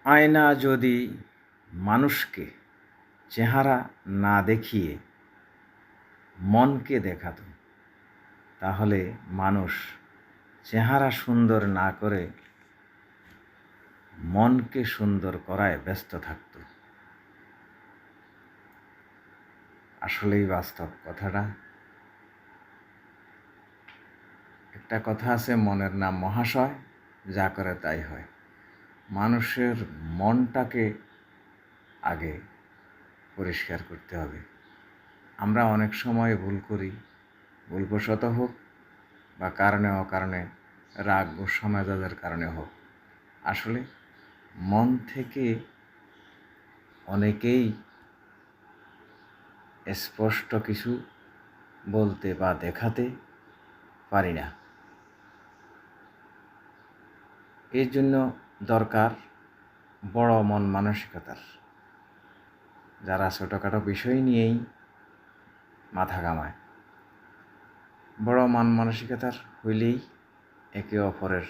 আয়না যদি মানুষকে চেহারা না দেখিয়ে মনকে দেখাতো, তাহলে মানুষ চেহারা সুন্দর না করে মনকে সুন্দর করায় ব্যস্ত থাকত। আসলেই বাস্তব কথাটা। একটা কথা আছে, মনের নাম মহাশয়, যা করে তাই হয়। মানুষের মনটাকে আগে পরিষ্কার করতে হবে। আমরা অনেক সময় ভুল করি, ভুলবশত হোক বা কারণে অকারণে, রাগ গুসা মেজাজের কারণে হোক। আসলে মন থেকে অনেকেই স্পষ্ট কিছু বলতে বা দেখাতে পারি না। এর জন্য দরকার বড় মন মানসিকতার। যারা ছোটোখাটো বিষয় নিয়েই মাথা ঘামায়, বড় মন মানসিকতার হইলেই একে অপরের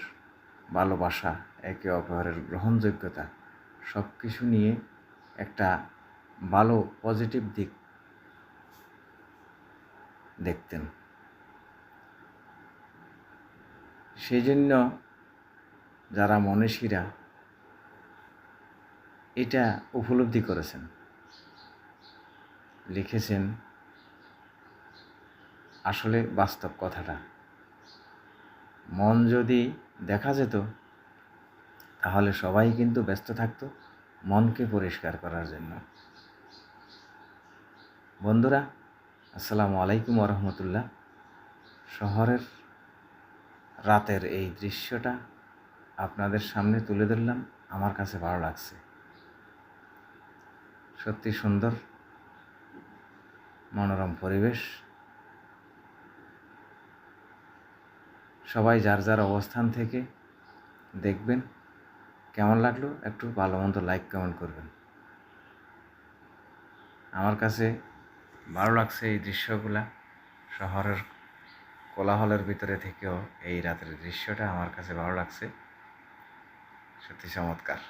ভালোবাসা, একে অপরের গ্রহণযোগ্যতা সব কিছু নিয়ে একটা ভালো পজিটিভ দিক দেখতেন। সেই জন্য যারা মনীষীরা এটা উপলব্ধি করেছেন, লিখেছেন আসলে বাস্তব কথাটা। মন যদি দেখা যেত, তাহলে সবাই কিন্তু ব্যস্ত থাকতো মনকে পরিষ্কার করার জন্য। বন্ধুরা, আসসালামু আলাইকুম ওরহমতুল্লাহ। শহরের রাতের এই দৃশ্যটা আপনাদের সামনে তুলে ধরলাম। আমার কাছে ভালো লাগছে, সত্যি সুন্দর মনোরম পরিবেশ। সবাই যার যার অবস্থান থেকে দেখবেন। কেমন লাগলো একটু ভালো মন্দ লাইক কমেন্ট করবেন। আমার কাছে ভালো লাগছে এই দৃশ্যগুলা। শহরের কোলাহলের ভিতরে থেকেও এই রাতের দৃশ্যটা আমার কাছে ভালো লাগছে, সত্যি চমৎকার।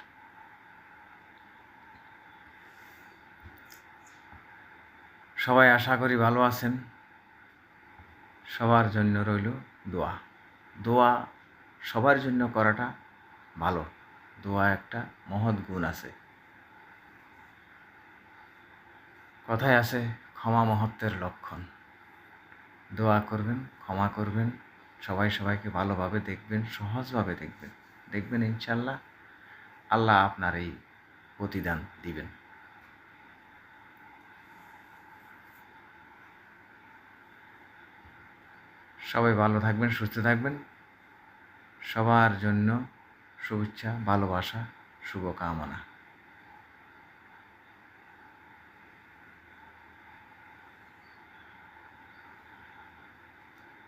সবাই আশা করি ভালো আছেন। সবার জন্য রইল দোয়া। দোয়া সবার জন্য করাটা ভালো। দোয়া একটা মহৎ গুণ আছে। কথায় আছে, ক্ষমা মহত্বের লক্ষণ। দোয়া করবেন, ক্ষমা করবেন, সবাই সবাইকে ভালোভাবে দেখবেন, সহজভাবে দেখবেন। দেখবেন ইনশাল্লাহ আল্লাহ আপনার এই প্রতিদান দিবেন। সবাই ভালো থাকবেন, সুস্থ থাকবেন। সবার জন্য শুভেচ্ছা, ভালোবাসা, শুভকামনা।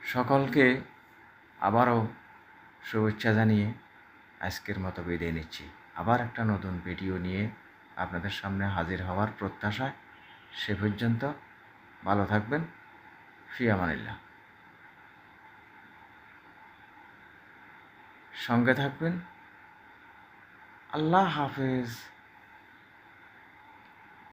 সকলকে আবারও শুভেচ্ছা জানিয়ে আজকের মতো বিদায় নিচ্ছি। আবার একটা নতুন ভিডিও নিয়ে আপনাদের সামনে হাজির হওয়ার প্রত্যাশায়। সে পর্যন্ত ভালো থাকবেন। ফি আমানিল্লাহ। সঙ্গে থাকবেন। আল্লাহ হাফেজ।